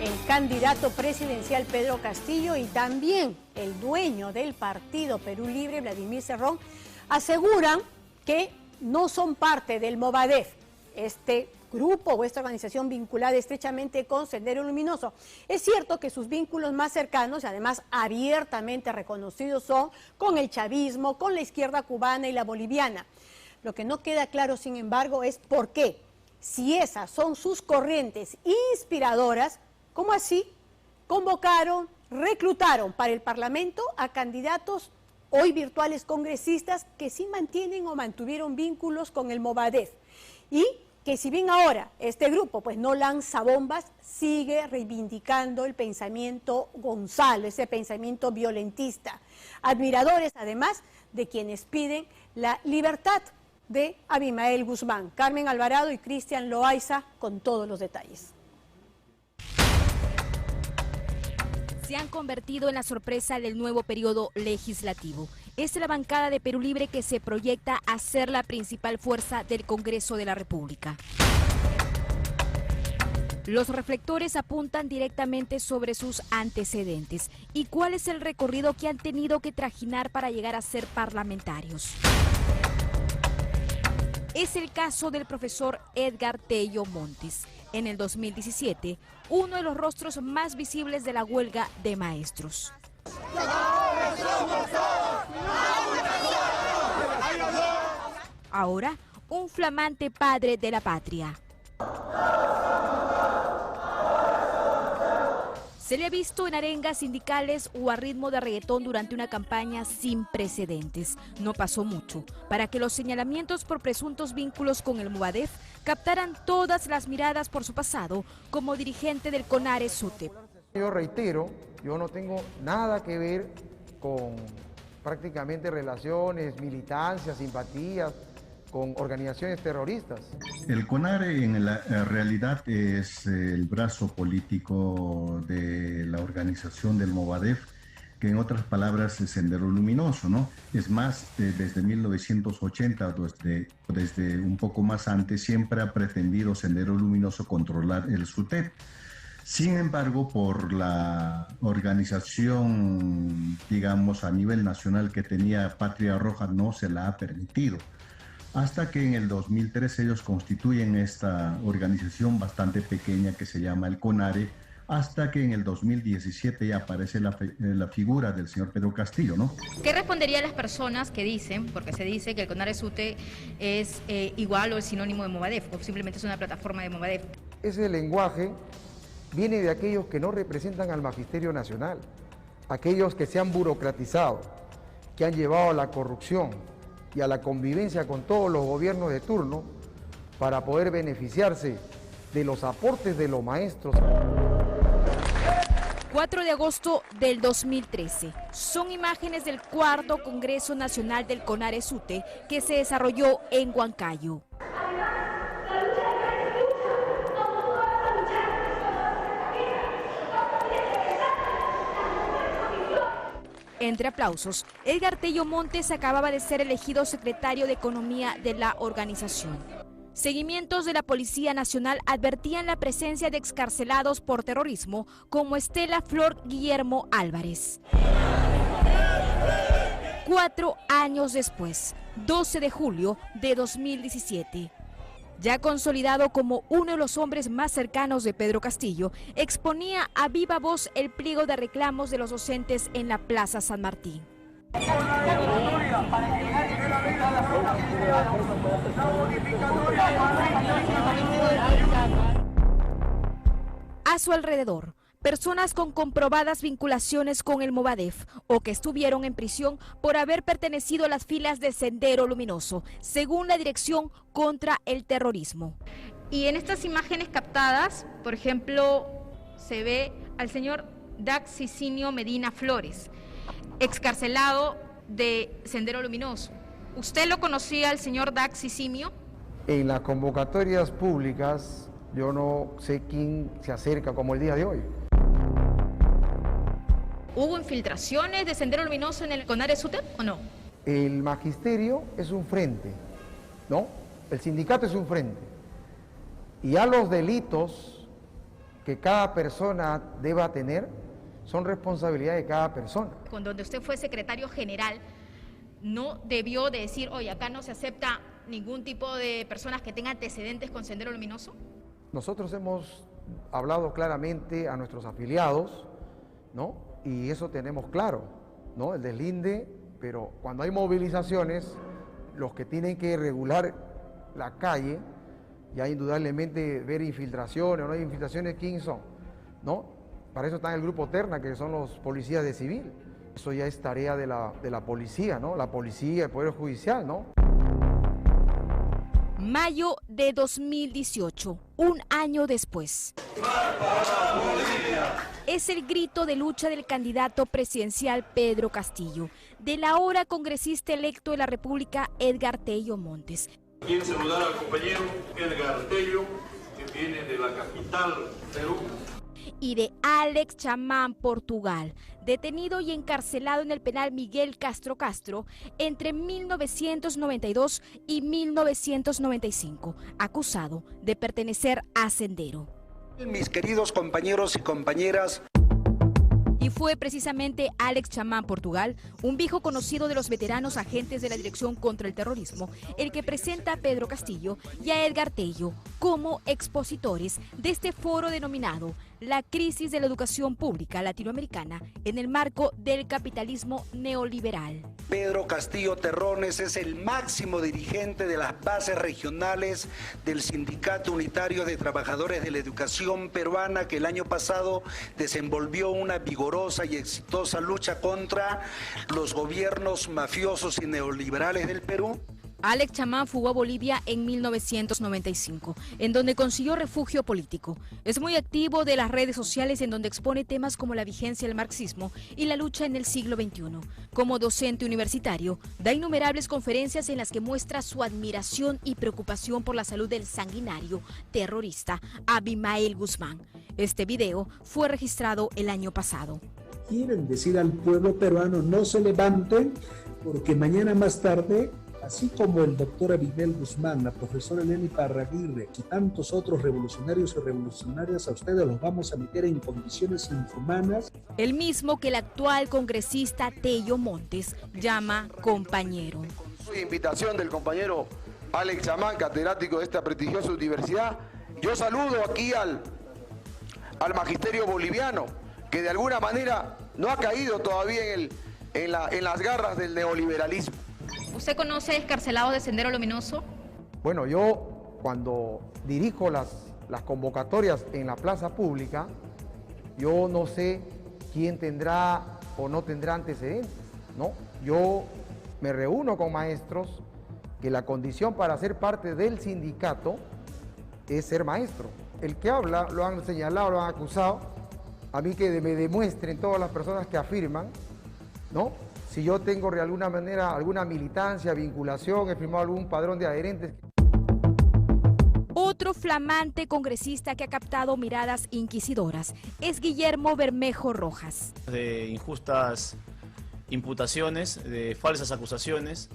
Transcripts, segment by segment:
el candidato presidencial Pedro Castillo y también el dueño del partido Perú Libre, Vladimir Cerrón, aseguran que no son parte del Movadef, este grupo o esta organización vinculada estrechamente con Sendero Luminoso. Es cierto que sus vínculos más cercanos y además abiertamente reconocidos son con el chavismo, con la izquierda cubana y la boliviana. Lo que no queda claro, sin embargo, es por qué. Si esas son sus corrientes inspiradoras, ¿cómo así convocaron, reclutaron para el Parlamento a candidatos hoy virtuales congresistas que sí mantienen o mantuvieron vínculos con el Movadef? Y que si bien ahora este grupo pues no lanza bombas, sigue reivindicando el pensamiento Gonzalo, ese pensamiento violentista. Admiradores además de quienes piden la libertad de Abimael Guzmán. Carmen Alvarado y Cristian Loaiza con todos los detalles. Se han convertido en la sorpresa del nuevo periodo legislativo. Es la bancada de Perú Libre que se proyecta a ser la principal fuerza del Congreso de la República. Los reflectores apuntan directamente sobre sus antecedentes y cuál es el recorrido que han tenido que trajinar para llegar a ser parlamentarios. Es el caso del profesor Edgar Tello Montes. En el 2017, uno de los rostros más visibles de la huelga de maestros. Ahora, un flamante padre de la patria. Se le ha visto en arengas sindicales o a ritmo de reggaetón durante una campaña sin precedentes. No pasó mucho para que los señalamientos por presuntos vínculos con el Movadef captaran todas las miradas por su pasado como dirigente del CONARE-SUTEP. Yo reitero, yo no tengo nada que ver con prácticamente relaciones, militancias, simpatías con organizaciones terroristas. El CONARE en la realidad es el brazo político de la organización del Movadef, que en otras palabras es Sendero Luminoso, ¿no? Es más, desde 1980, desde un poco más antes, siempre ha pretendido Sendero Luminoso controlar el SUTEP. Sin embargo, por la organización, digamos, a nivel nacional que tenía Patria Roja, no se la ha permitido. Hasta que en el 2013 ellos constituyen esta organización bastante pequeña que se llama el CONARE, hasta que en el 2017 ya aparece la figura del señor Pedro Castillo, ¿no? ¿Qué respondería a las personas que dicen, porque se dice que el CONARE-SUTE es igual o es sinónimo de Movadef, o simplemente es una plataforma de Movadef? Ese lenguaje viene de aquellos que no representan al magisterio nacional, aquellos que se han burocratizado, que han llevado a la corrupción y a la convivencia con todos los gobiernos de turno para poder beneficiarse de los aportes de los maestros. 4 de agosto del 2013. Son imágenes del 4º Congreso Nacional del CONARE-SUTE que se desarrolló en Huancayo. Entre aplausos, Edgar Tello Montes acababa de ser elegido secretario de Economía de la organización. Seguimientos de la Policía Nacional advertían la presencia de excarcelados por terrorismo como Estela Flor Guillermo Álvarez. 4 años después, 12 de julio de 2017. Ya consolidado como uno de los hombres más cercanos de Pedro Castillo, exponía a viva voz el pliego de reclamos de los docentes en la Plaza San Martín. A su alrededor, personas con comprobadas vinculaciones con el Movadef o que estuvieron en prisión por haber pertenecido a las filas de Sendero Luminoso, según la Dirección contra el Terrorismo. Y en estas imágenes captadas, por ejemplo, se ve al señor Dax Cicinio Medina Flores, excarcelado de Sendero Luminoso. ¿Usted lo conocía al señor Dax Cicinio? En las convocatorias públicas yo no sé quién se acerca como el día de hoy. ¿Hubo infiltraciones de Sendero Luminoso en el CONARE-SUTEP o no? El magisterio es un frente, ¿no? El sindicato es un frente. Y a los delitos que cada persona deba tener son responsabilidad de cada persona. Cuando usted fue secretario general, no debió de decir, oye, acá no se acepta ningún tipo de personas que tengan antecedentes con Sendero Luminoso. Nosotros hemos hablado claramente a nuestros afiliados, ¿no? Y eso tenemos claro, ¿no? El deslinde, pero cuando hay movilizaciones, los que tienen que regular la calle, ya indudablemente ver infiltraciones o no hay infiltraciones, ¿quién son? ¿No? Para eso está en el grupo Terna, que son los policías de civil. Eso ya es tarea de la policía, ¿no? La policía, el Poder Judicial, ¿no? Mayo de 2018, un año después. Es el grito de lucha del candidato presidencial Pedro Castillo, del ahora congresista electo de la República Edgar Tello Montes. Quiero saludar al compañero Edgar Tello, que viene de la capital, Perú. Y de Alex Chamán, Portugal, detenido y encarcelado en el penal Miguel Castro Castro entre 1992 y 1995, acusado de pertenecer a Sendero. Mis queridos compañeros y compañeras. Y fue precisamente Alex Chamán, Portugal, un viejo conocido de los veteranos agentes de la Dirección contra el Terrorismo, el que presenta a Pedro Castillo y a Edgar Tello como expositores de este foro denominado La crisis de la educación pública latinoamericana en el marco del capitalismo neoliberal. Pedro Castillo Terrones es el máximo dirigente de las bases regionales del Sindicato Unitario de Trabajadores de la Educación Peruana, que el año pasado desenvolvió una vigorosa y exitosa lucha contra los gobiernos mafiosos y neoliberales del Perú. Alex Chamán fugó a Bolivia en 1995, en donde consiguió refugio político. Es muy activo de las redes sociales, en donde expone temas como la vigencia del marxismo y la lucha en el siglo XXI. Como docente universitario, da innumerables conferencias en las que muestra su admiración y preocupación por la salud del sanguinario terrorista Abimael Guzmán. Este video fue registrado el año pasado. Quieren decir al pueblo peruano: no se levanten, porque mañana más tarde, así como el doctor Abimael Guzmán, la profesora Eleni Parraguirre y tantos otros revolucionarios y revolucionarias, a ustedes los vamos a meter en condiciones inhumanas. El mismo que el actual congresista Tello Montes llama compañero. Con invitación del compañero Alex Chamán, catedrático de esta prestigiosa universidad, yo saludo aquí al magisterio boliviano, que de alguna manera no ha caído todavía en las garras del neoliberalismo. ¿Usted conoce excarcelados de Sendero Luminoso? Bueno, yo cuando dirijo las convocatorias en la plaza pública, yo no sé quién tendrá o no tendrá antecedentes, ¿no? Yo me reúno con maestros que la condición para ser parte del sindicato es ser maestro. El que habla, lo han señalado, lo han acusado, a mí que me demuestren todas las personas que afirman, ¿no? Si yo tengo de alguna manera alguna militancia, vinculación, he firmado algún padrón de adherentes. Otro flamante congresista que ha captado miradas inquisidoras es Guillermo Bermejo Rojas. De injustas imputaciones, de falsas acusaciones,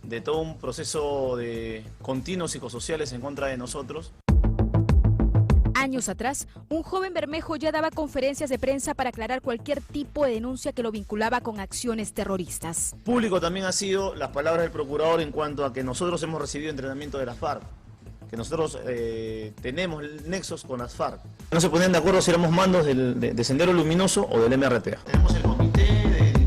de todo un proceso de continuos psicosociales en contra de nosotros. Años atrás, un joven Bermejo ya daba conferencias de prensa para aclarar cualquier tipo de denuncia que lo vinculaba con acciones terroristas. Público también ha sido las palabras del procurador en cuanto a que nosotros hemos recibido entrenamiento de las FARC, que nosotros tenemos nexos con las FARC. No se ponían de acuerdo si éramos mandos de Sendero Luminoso o del MRTA. Tenemos el comité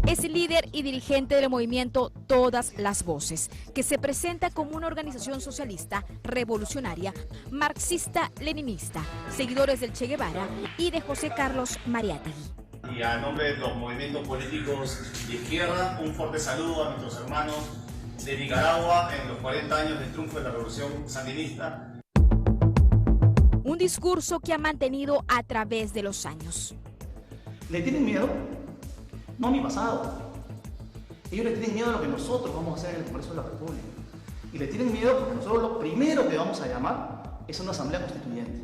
Es líder y dirigente del movimiento Todas las Voces, que se presenta como una organización socialista, revolucionaria, marxista-leninista, seguidores del Che Guevara y de José Carlos Mariátegui. Y a nombre de los movimientos políticos de izquierda, un fuerte saludo a nuestros hermanos de Nicaragua en los 40 años del triunfo de la revolución sandinista. Un discurso que ha mantenido a través de los años. ¿Le tienen miedo? No a mi pasado. Ellos le tienen miedo a lo que nosotros vamos a hacer en el Congreso de la República. Y le tienen miedo porque nosotros lo primero que vamos a llamar es una asamblea constituyente.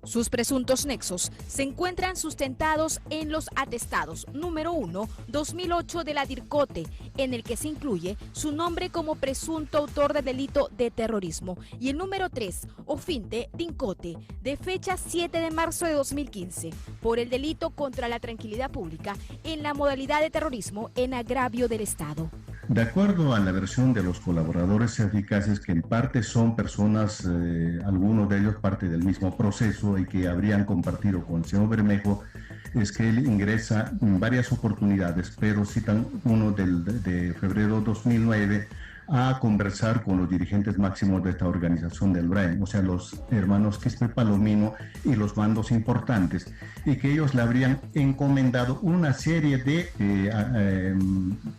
Sus presuntos nexos se encuentran sustentados en los atestados número 1, 2008 de la DIRCOTE, en el que se incluye su nombre como presunto autor del delito de terrorismo, y el número 3, OFINTE DINCOTE, de fecha 7 de marzo de 2015, por el delito contra la tranquilidad pública en la modalidad de terrorismo en agravio del Estado. De acuerdo a la versión de los colaboradores eficaces, que en parte son personas, algunos de ellos parte del mismo proceso y que habrían compartido con el señor Bermejo, es que él ingresa en varias oportunidades, pero citan uno de febrero de 2009 a conversar con los dirigentes máximos de esta organización del BRAEM, o sea, los hermanos Quispe Palomino y los mandos importantes, y que ellos le habrían encomendado una serie de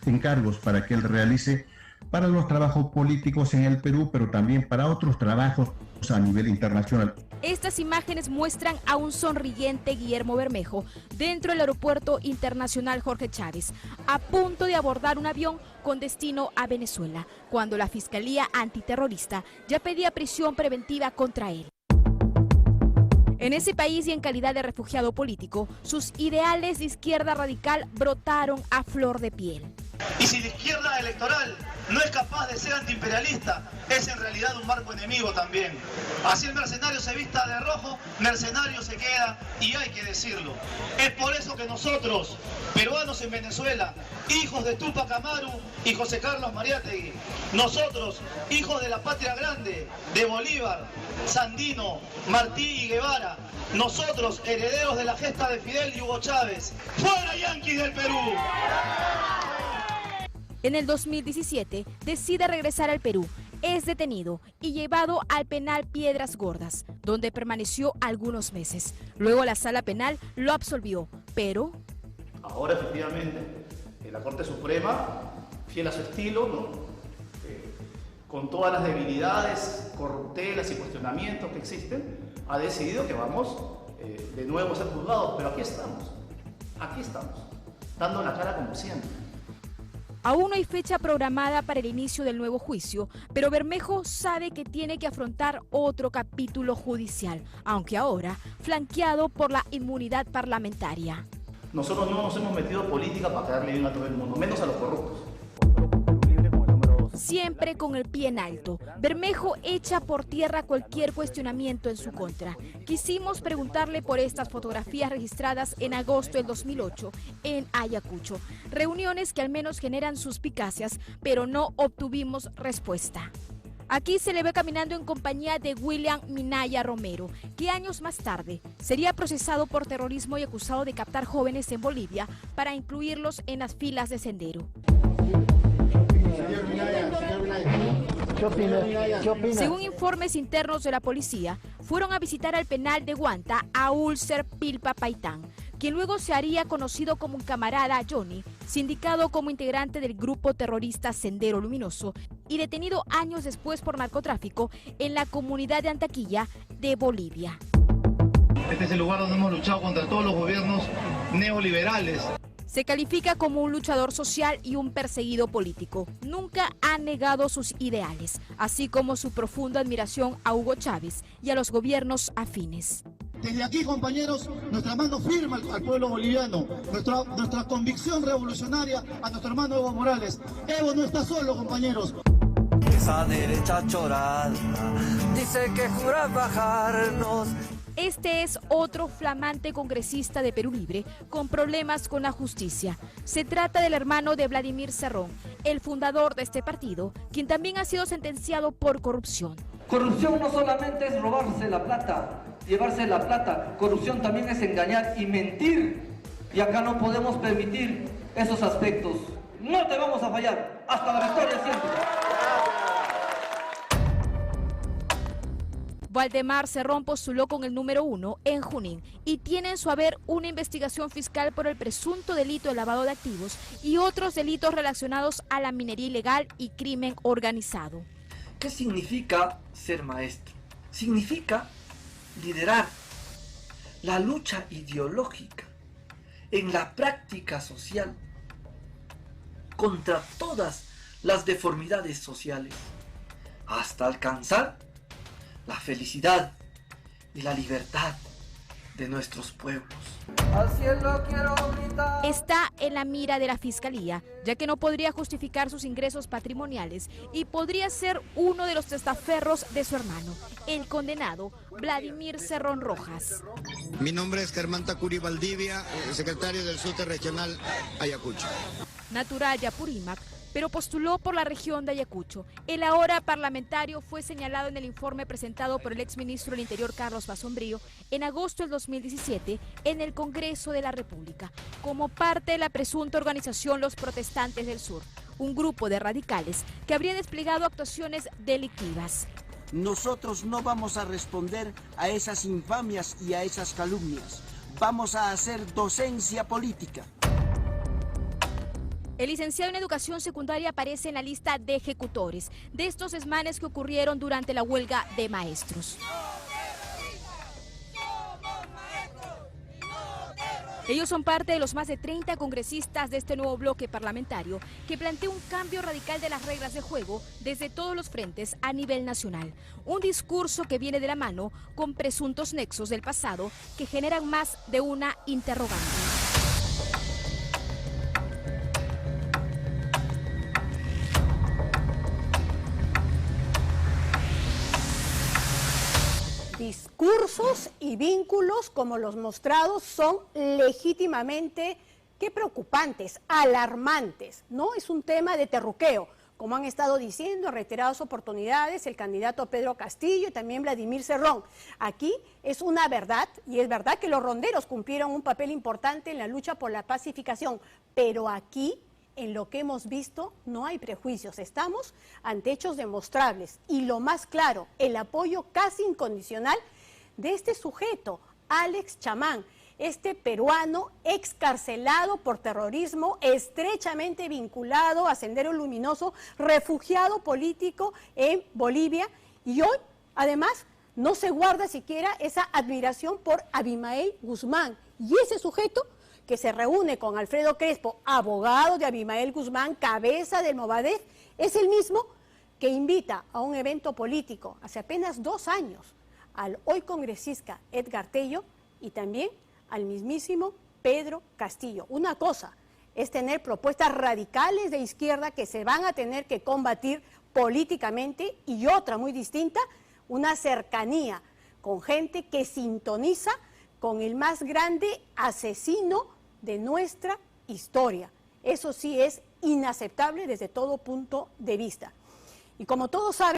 encargos para que él realice para los trabajos políticos en el Perú, pero también para otros trabajos a nivel internacional. Estas imágenes muestran a un sonriente Guillermo Bermejo dentro del Aeropuerto Internacional Jorge Chávez, a punto de abordar un avión con destino a Venezuela, cuando la Fiscalía Antiterrorista ya pedía prisión preventiva contra él. En ese país y en calidad de refugiado político, sus ideales de izquierda radical brotaron a flor de piel. Y si la izquierda electoral no es capaz de ser antiimperialista, es en realidad un marco enemigo también. Así el mercenario se vista de rojo, mercenario se queda, y hay que decirlo. Es por eso que nosotros, peruanos en Venezuela, hijos de Tupac Amaru y José Carlos Mariátegui, nosotros, hijos de la patria grande, de Bolívar, Sandino, Martí y Guevara, nosotros, herederos de la gesta de Fidel y Hugo Chávez, ¡fuera yanquis del Perú! En el 2017 decide regresar al Perú, es detenido y llevado al penal Piedras Gordas, donde permaneció algunos meses. Luego la sala penal lo absolvió, pero... Ahora efectivamente, la Corte Suprema, fiel a su estilo, ¿no? Con todas las debilidades, corruptelas y cuestionamientos que existen, ha decidido que vamos de nuevo a ser juzgados, pero aquí estamos, dando la cara como siempre. Aún no hay fecha programada para el inicio del nuevo juicio, pero Bermejo sabe que tiene que afrontar otro capítulo judicial, aunque ahora flanqueado por la inmunidad parlamentaria. Nosotros no nos hemos metido en política para quedarle bien a todo el mundo, menos a los corruptos. Siempre con el pie en alto, Bermejo echa por tierra cualquier cuestionamiento en su contra. Quisimos preguntarle por estas fotografías registradas en agosto del 2008 en Ayacucho, reuniones que al menos generan suspicacias, pero no obtuvimos respuesta. Aquí se le ve caminando en compañía de William Minaya Romero, que años más tarde sería procesado por terrorismo y acusado de captar jóvenes en Bolivia para incluirlos en las filas de Sendero. Según informes internos de la policía, fueron a visitar al penal de Huanta a Ulcer Pilpa Paitán, quien luego se haría conocido como un camarada Johnny, sindicado como integrante del grupo terrorista Sendero Luminoso y detenido años después por narcotráfico en la comunidad de Antaquilla de Bolivia. Este es el lugar donde hemos luchado contra todos los gobiernos neoliberales. Se califica como un luchador social y un perseguido político. Nunca ha negado sus ideales, así como su profunda admiración a Hugo Chávez y a los gobiernos afines. Desde aquí, compañeros, nuestra mano firme al pueblo boliviano, nuestra convicción revolucionaria a nuestro hermano Evo Morales. Evo no está solo, compañeros. Esa derecha chorada dice que jura bajarnos. Este es otro flamante congresista de Perú Libre con problemas con la justicia. Se trata del hermano de Vladimir Cerrón, el fundador de este partido, quien también ha sido sentenciado por corrupción. Corrupción no solamente es robarse la plata, llevarse la plata. Corrupción también es engañar y mentir. Y acá no podemos permitir esos aspectos. No te vamos a fallar. Hasta la victoria siempre. Valdemar Cerrón postuló con el número 1 en Junín y tiene en su haber una investigación fiscal por el presunto delito de lavado de activos y otros delitos relacionados a la minería ilegal y crimen organizado. ¿Qué significa ser maestro? Significa liderar la lucha ideológica en la práctica social contra todas las deformidades sociales hasta alcanzar la felicidad y la libertad de nuestros pueblos. Al cielo quiero gritar. Está en la mira de la Fiscalía, ya que no podría justificar sus ingresos patrimoniales y podría ser uno de los testaferros de su hermano, el condenado Vladimir Cerrón Rojas. Mi nombre es Germán Tacuri Valdivia, secretario del SUTE Regional Ayacucho. Natural de Apurímac, pero postuló por la región de Ayacucho. El ahora parlamentario fue señalado en el informe presentado por el exministro del Interior Carlos Basombrío en agosto del 2017 en el Congreso de la República, como parte de la presunta organización Los Protestantes del Sur, un grupo de radicales que habría desplegado actuaciones delictivas. Nosotros no vamos a responder a esas infamias y a esas calumnias. Vamos a hacer docencia política. El licenciado en Educación Secundaria aparece en la lista de ejecutores de estos desmanes que ocurrieron durante la huelga de maestros. Ellos son parte de los más de 30 congresistas de este nuevo bloque parlamentario que plantea un cambio radical de las reglas de juego desde todos los frentes a nivel nacional. Un discurso que viene de la mano con presuntos nexos del pasado que generan más de una interrogante. Discursos y vínculos como los mostrados son legítimamente, qué preocupantes, alarmantes. No es un tema de terruqueo, como han estado diciendo en reiteradas oportunidades el candidato Pedro Castillo y también Vladimir Cerrón. Aquí es una verdad, y es verdad que los ronderos cumplieron un papel importante en la lucha por la pacificación, pero aquí, en lo que hemos visto, no hay prejuicios. Estamos ante hechos demostrables y lo más claro, el apoyo casi incondicional de este sujeto, Alex Chamán, este peruano excarcelado por terrorismo, estrechamente vinculado a Sendero Luminoso, refugiado político en Bolivia, y hoy, además, no se guarda siquiera esa admiración por Abimael Guzmán. Y ese sujeto que se reúne con Alfredo Crespo, abogado de Abimael Guzmán, cabeza del Movadef, es el mismo que invita a un evento político hace apenas 2 años al hoy congresista Edgar Tello y también al mismísimo Pedro Castillo. Una cosa es tener propuestas radicales de izquierda que se van a tener que combatir políticamente, y otra muy distinta, una cercanía con gente que sintoniza con el más grande asesino de nuestra historia. Eso sí es inaceptable desde todo punto de vista. Y como todos saben,